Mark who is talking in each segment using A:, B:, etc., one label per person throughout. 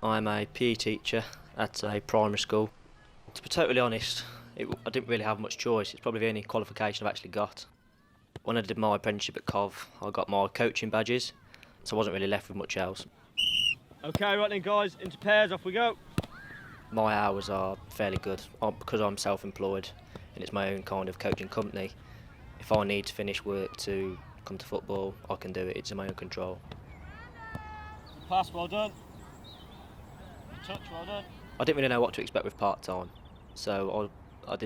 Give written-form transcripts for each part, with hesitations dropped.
A: I'm a PE teacher at a primary school. To be totally honest, I didn't really have much choice. It's probably the only qualification I've actually got. When I did my apprenticeship at Cov, I got my coaching badges, so I wasn't really left with much else.
B: Okay, right then guys, into pairs, off we go.
A: My hours are fairly good because I'm self-employed and it's my own kind of coaching company. If I need to finish work to come to football, I can do it. It's in my own control.
B: Pass, well done. Touch, well done.
A: I didn't really know what to expect with part-time, so I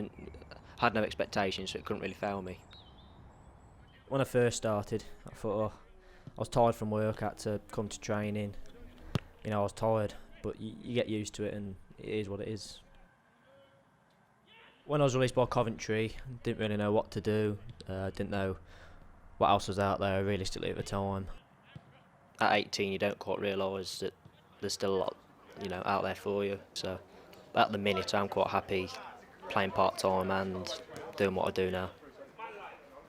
A: had no expectations, so it couldn't really fail me. When I first started, I thought, I was tired from work, I had to come to training. You know, I was tired, but you get used to it and it is what it is. When I was released by Coventry, didn't really know what to do, didn't know what else was out there realistically at the time. At 18 you don't quite realise that there's still a lot, you know, out there for you. So at the minute I'm quite happy playing part-time and doing what I do now.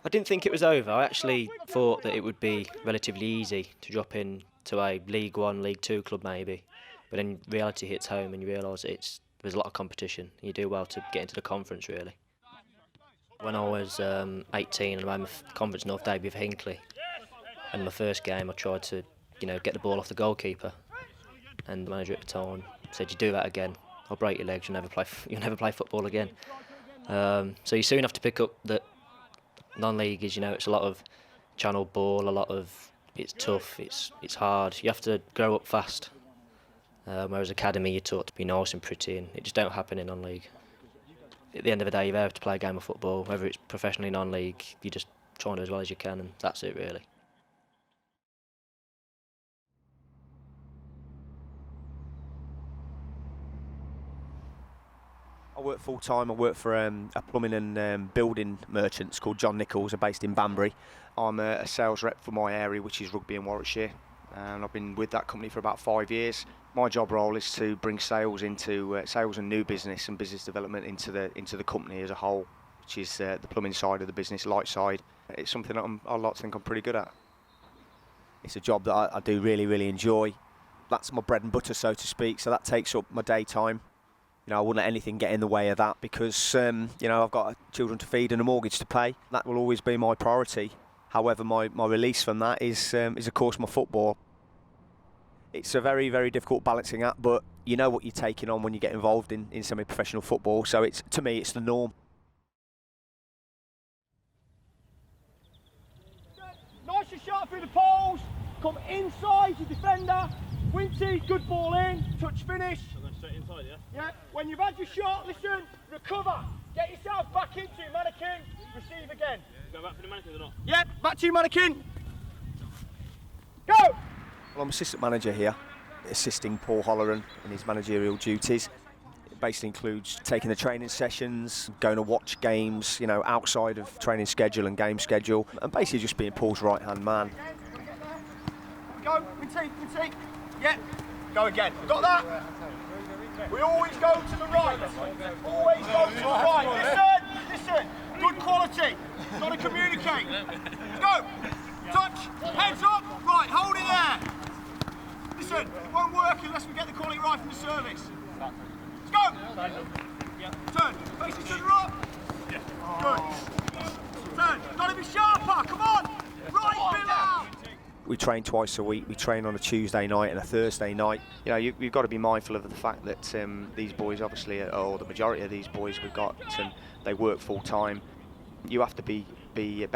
A: I didn't think it was over. I actually thought that it would be relatively easy to drop in to a League 1, League 2 club maybe. But then reality hits home and you realise there's a lot of competition. You do well to get into the conference really. When I was 18 and I made my conference North debut for Hinckley, and my first game I tried to, you know, get the ball off the goalkeeper, and the manager at the time said, "You do that again, I'll break your legs. You'll never play football again." So you soon have to pick up that non-league is, you know, it's a lot of channel ball, it's tough, it's hard. You have to grow up fast. Whereas academy, you're taught to be nice and pretty, and it just don't happen in non-league. At the end of the day, you're there to play a game of football, whether it's professionally non-league, you just try and do as well as you can, and that's it really.
C: I work full-time. I work for a plumbing and building merchants called John Nichols. They're based in Banbury. I'm a sales rep for my area, which is Rugby and Warwickshire, and I've been with that company for about 5 years. My job role is to bring sales into sales and new business and business development into the company as a whole, which is the plumbing side of the business, light side. It's something that I like to think I'm pretty good at. It's a job that I do really enjoy. That's my bread and butter, so to speak. So that takes up my daytime. You know, I wouldn't let anything get in the way of that because, you know, I've got children to feed and a mortgage to pay. That will always be my priority. However, my release from that is of course, my football. It's a very difficult balancing act, but you know what you're taking on when you get involved in semi-professional football. So to me, it's the norm.
B: Nice and sharp through the poles. Come inside your defender. Winty, good ball in. Touch finish. Straight inside, yeah? Yeah. When you've had your shot, listen, recover. Get yourself back into your mannequin. Receive again. Go back for the mannequin or not? Yep, back to your mannequin. Go!
C: Well, I'm assistant manager here, assisting Paul Hollering in his managerial duties. It basically includes taking the training sessions, going to watch games, you know, outside of training schedule and game schedule, and basically just being Paul's right-hand man.
B: Go, Winty. Yeah. Go again. Got that? We always go to the right. Always go to the right. Listen. Good quality. Got to communicate. Go. Touch. Heads up. Right. Hold it there. Listen. It won't work unless we get the quality right from the service. Let's go. Turn. Face each other up. Good. Turn. Got to be sharper. Come on. Right, Bill.
C: We train twice a week. We train on a Tuesday night and a Thursday night. You know, you've got to be mindful of the fact that these boys, obviously, or the majority of these boys we've got, they work full time. You have to bear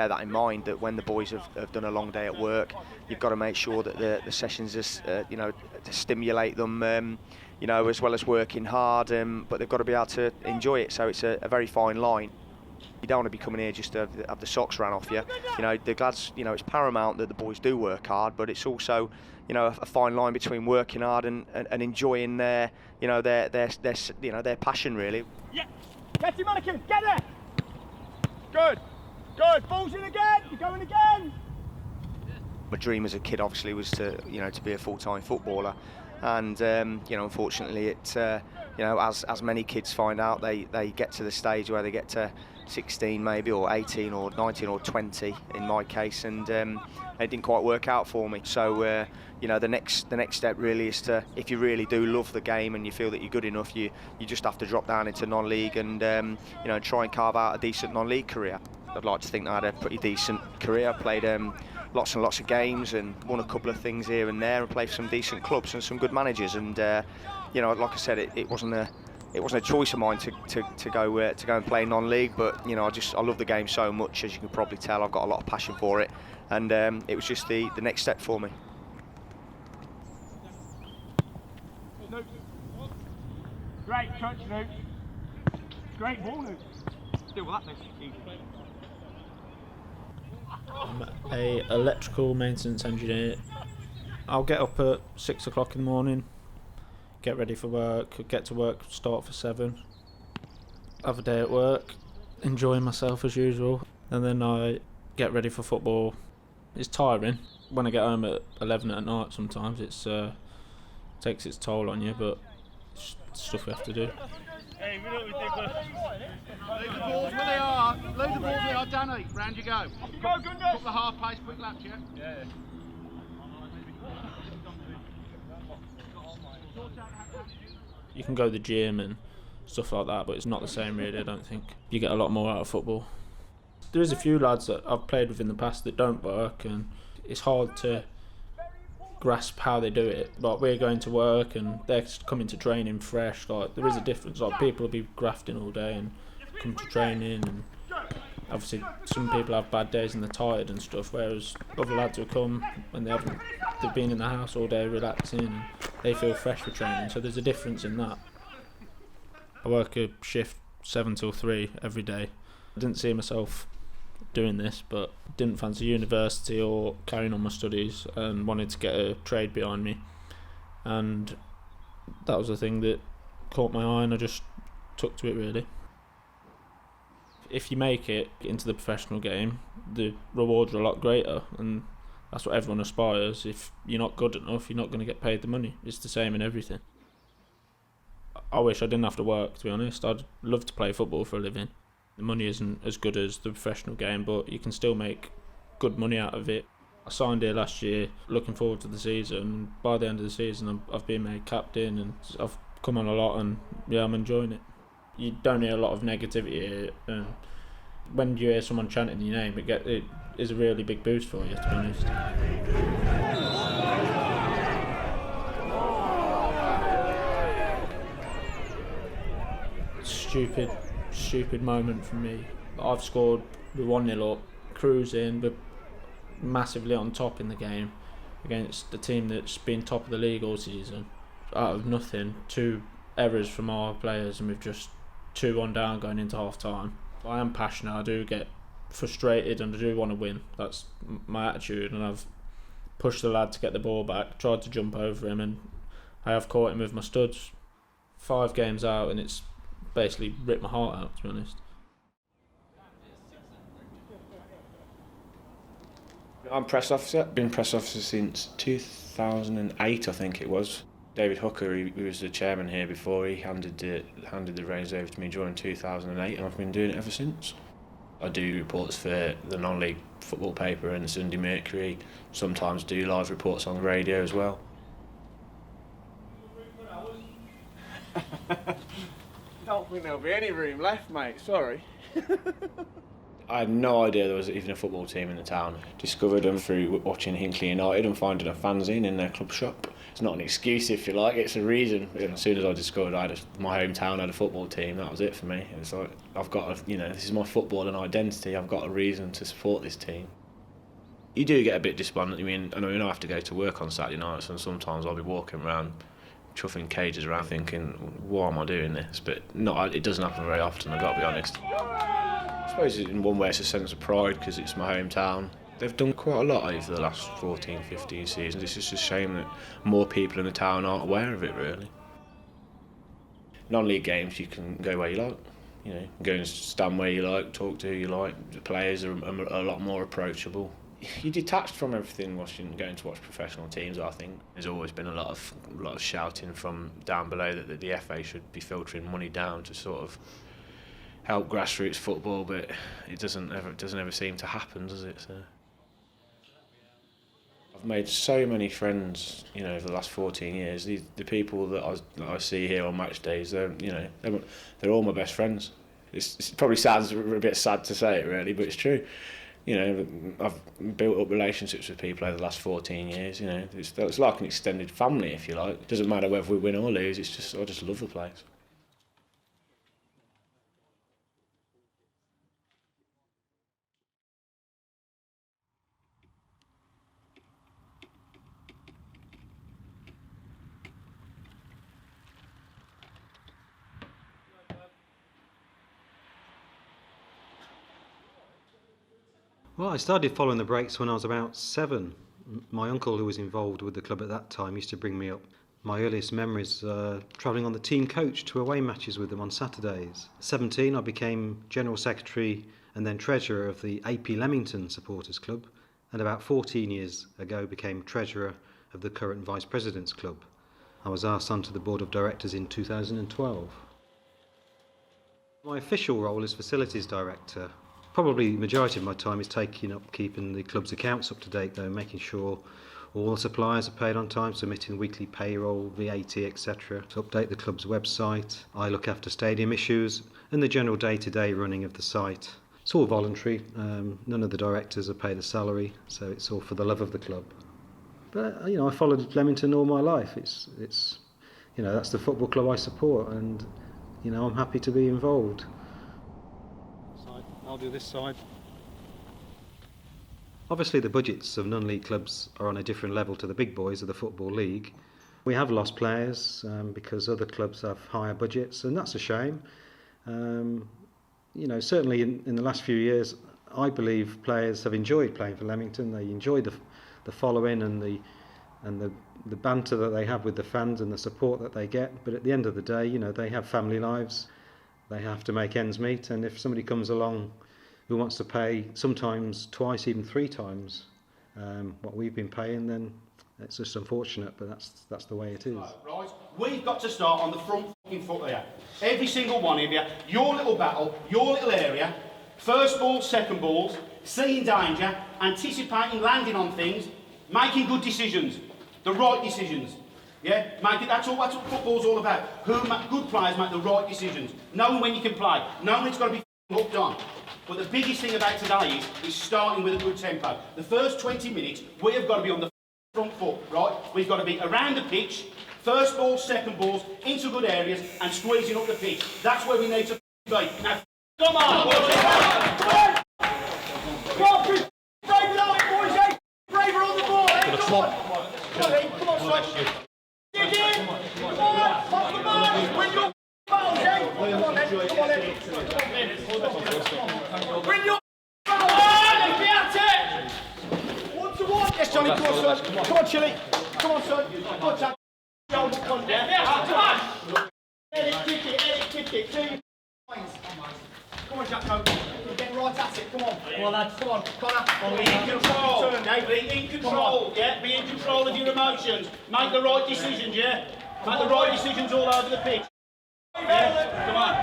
C: that in mind, that when the boys have done a long day at work, you've got to make sure that the sessions are, you know, to stimulate them, you know, as well as working hard. But they've got to be able to enjoy it. So it's a very fine line. You don't want to be coming here just to have the socks ran off you. You know, the lads, you know, it's paramount that the boys do work hard, but it's also, you know, a fine line between working hard and enjoying their, you know, their you know, their passion really.
B: Yeah. Get your mannequin. Get there. Good. Balls in again. You're going again.
C: My dream as a kid obviously was to be a full-time footballer, and you know, unfortunately it you know, as many kids find out, they get to the stage where they get to 16 maybe, or 18 or 19 or 20 in my case, and it didn't quite work out for me. So you know, the next step really is to, if you really do love the game and you feel that you're good enough, you just have to drop down into non-league and you know, try and carve out a decent non-league career. I'd like to think that I had a pretty decent career. I played lots and lots of games and won a couple of things here and there, and played for some decent clubs and some good managers. And you know, like I said, it wasn't a choice of mine to go and play non-league, but you know, I love the game so much, as you can probably tell. I've got a lot of passion for it, and it was just the next step for me.
B: Great touch, Luke. Great ball, Luke. Still with that, easy.
D: I'm a electrical maintenance engineer. I'll get up at 6 o'clock in the morning, get ready for work, get to work, start for 7, have a day at work, enjoy myself as usual, and then I get ready for football. It's tiring. When I get home at 11 at night sometimes, it's takes its toll on you, but it's stuff we have to do.
E: Hey, we know what we think. Load the balls where they are. Load the balls where they are, Danny. Round you go.
B: Go, goodness!
E: Put the half pace, quick laps, yeah?
B: Yeah.
D: You can go to the gym and stuff like that, but it's not the same really, I don't think. You get a lot more out of football. There is a few lads that I've played with in the past that don't work, and it's hard to grasp how they do it. Like, we're going to work and they're coming to training fresh. Like, there is a difference. Like, people will be grafting all day and come to training, and obviously some people have bad days and they're tired and stuff, whereas other lads will come and they've been in the house all day relaxing and they feel fresh for training. So there's a difference in that. I work a shift 7 till 3 every day. I didn't see myself doing this, but didn't fancy university or carrying on my studies and wanted to get a trade behind me, and that was the thing that caught my eye and I just took to it really. If you make it into the professional game, the rewards are a lot greater, and that's what everyone aspires. If you're not good enough, you're not going to get paid the money. It's the same in everything. I wish I didn't have to work, to be honest. I'd love to play football for a living. The money isn't as good as the professional game, but you can still make good money out of it. I signed here last year, looking forward to the season. By the end of the season, I've been made captain and I've come on a lot, and yeah, I'm enjoying it. You don't hear a lot of negativity here, and when you hear someone chanting your name, it is a really big boost for you, to be honest. Stupid moment for me. I've scored, we're 1-0 up, cruising, we're massively on top in the game against the team that's been top of the league all season. Out of nothing, 2 errors from our players, and we've just 2-1 down going into half time. I am passionate, I do get frustrated and I do want to win. That's my attitude, and I've pushed the lad to get the ball back, tried to jump over him, and I have caught him with my studs. 5 games out and it's basically ripped my heart out, to be honest.
F: I'm press officer. Been press officer since 2008, I think it was. David Hooker, he was the chairman here before. He handed the reins over to me during 2008, and I've been doing it ever since. I do reports for the non-league football paper and the Sunday Mercury. Sometimes do live reports on the radio as well.
E: Don't think there'll be any room left, mate. Sorry.
F: I had no idea there was even a football team in the town. Discovered them through watching Hinckley United and finding a fanzine in their club shop. It's not an excuse, if you like, it's a reason. As soon as I discovered my hometown had a football team, that was it for me. It's like, I've got this is my football and identity, I've got a reason to support this team. You do get a bit despondent. I know I have to go to work on Saturday nights, and sometimes I'll be walking around chuffing cages around thinking, why am I doing this? But it doesn't happen very often, I've got to be honest. I suppose in one way it's a sense of pride because it's my hometown. They've done quite a lot over the last 14, 15 seasons. It's just a shame that more people in the town aren't aware of it, really. Non-league games, you can go where you like. Go and stand where you like, talk to who you like. The players are a lot more approachable. You're detached from everything going to watch professional teams, I think. There's always been a lot of shouting from down below that the FA should be filtering money down to sort of help grassroots football, but it doesn't ever seem to happen, does it? So I've made so many friends, you know, over the last 14 years. The people that I see here on match days, they're all my best friends. It probably sounds a bit sad to say it, really, but it's true. You know, I've built up relationships with people over the last 14 years. You know, it's like an extended family, if you like. It doesn't matter whether we win or lose. I just love the place.
G: Well, I started following the breaks when I was about 7. My uncle, who was involved with the club at that time, used to bring me up. My earliest memories travelling on the team coach to away matches with them on Saturdays. At 17, I became General Secretary and then Treasurer of the AP Leamington Supporters Club, and about 14 years ago became Treasurer of the current Vice President's Club. I was asked onto the Board of Directors in 2012. My official role is Facilities Director. Probably the majority of my time is taking up keeping the club's accounts up to date, though, making sure all the suppliers are paid on time, submitting weekly payroll, VAT, etc. To update the club's website. I look after stadium issues and the general day-to-day running of the site. It's all voluntary. None of the directors are paid a salary, so it's all for the love of the club. But I followed Leamington all my life. It's that's the football club I support, and I'm happy to be involved. I'll do this side. Obviously the budgets of non-league clubs are on a different level to the big boys of the Football League. We have lost players because other clubs have higher budgets, and that's a shame. Certainly in the last few years, I believe players have enjoyed playing for Leamington. They enjoy the following and the banter that they have with the fans and the support that they get. But at the end of the day, they have family lives. They have to make ends meet, and if somebody comes along who wants to pay sometimes twice, even 3 times what we've been paying, then it's just unfortunate, but that's the way it is.
B: Right, we've got to start on the front fucking foot here. Every single one of you, your little battle, your little area, first balls, second balls, seeing danger, anticipating, landing on things, making good decisions, the right decisions. Yeah, that's what football's all about. Good players make the right decisions. Knowing when you can play, knowing it's got to be hooked on. But the biggest thing about today is starting with a good tempo. The first 20 minutes, we have got to be on the front foot, right? We've got to be around the pitch, first balls, second balls, into good areas, and squeezing up the pitch. That's where we need to be. Now, come on! Come on! Come on, brave it, boys, eh? Braver on the ball, eh? Come on! Come on, son! Dig in! Come on! Pop the ball! Win your balls, eh? Come on, then. Come on, then. Win your balls! Let's be at it! 1-1. Yes, Johnny, come on, son. Come on, Chilly. Come on, son. Come on, Jack. Come on. Kick it. 2 points. Come on, Jacko. You're getting right at it. Come on. Come on, lads. Come on. Connor. Be in control. Be in control. Yeah. Be in control of your emotions. Make the right decisions. Yeah. Make the right decisions all over the pitch. Yeah. Come on.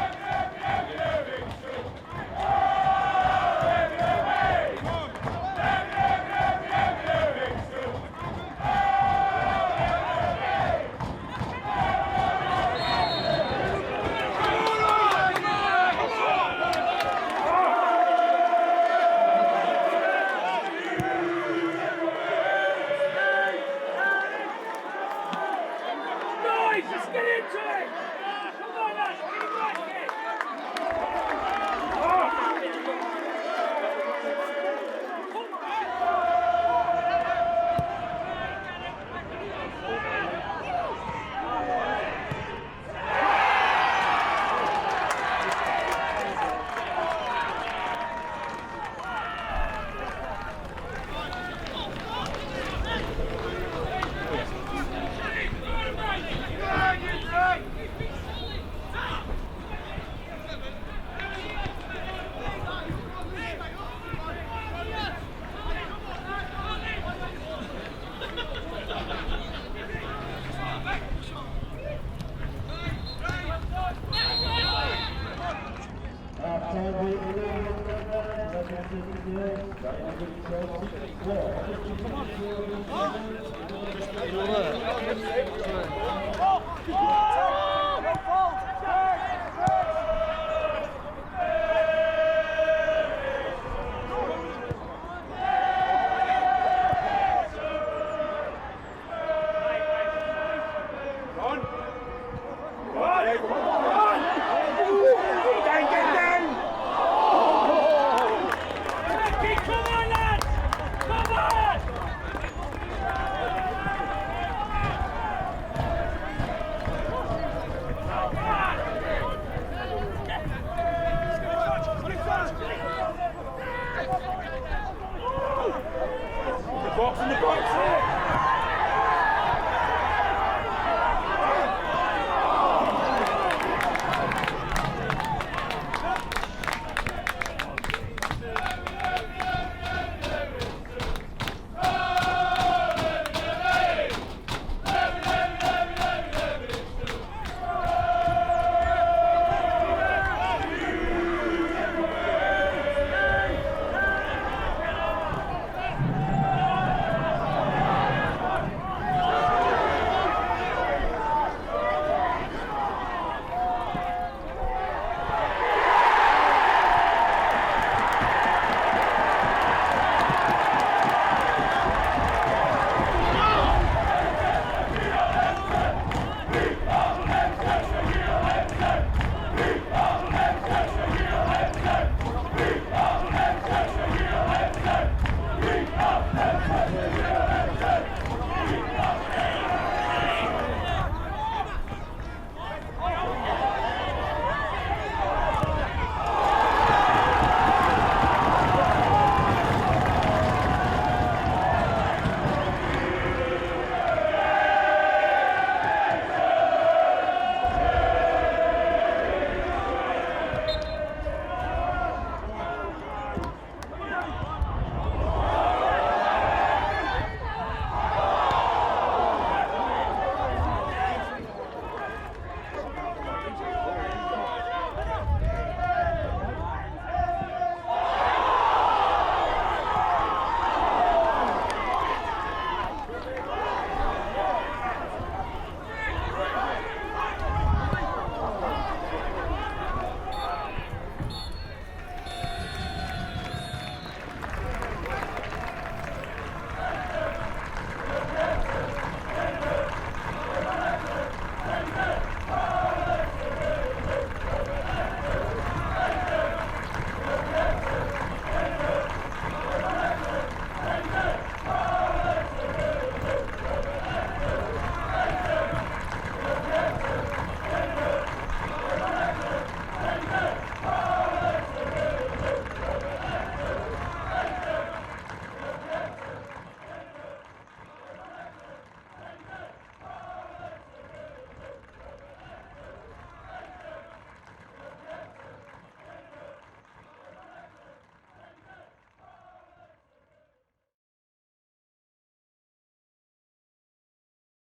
B: Oh!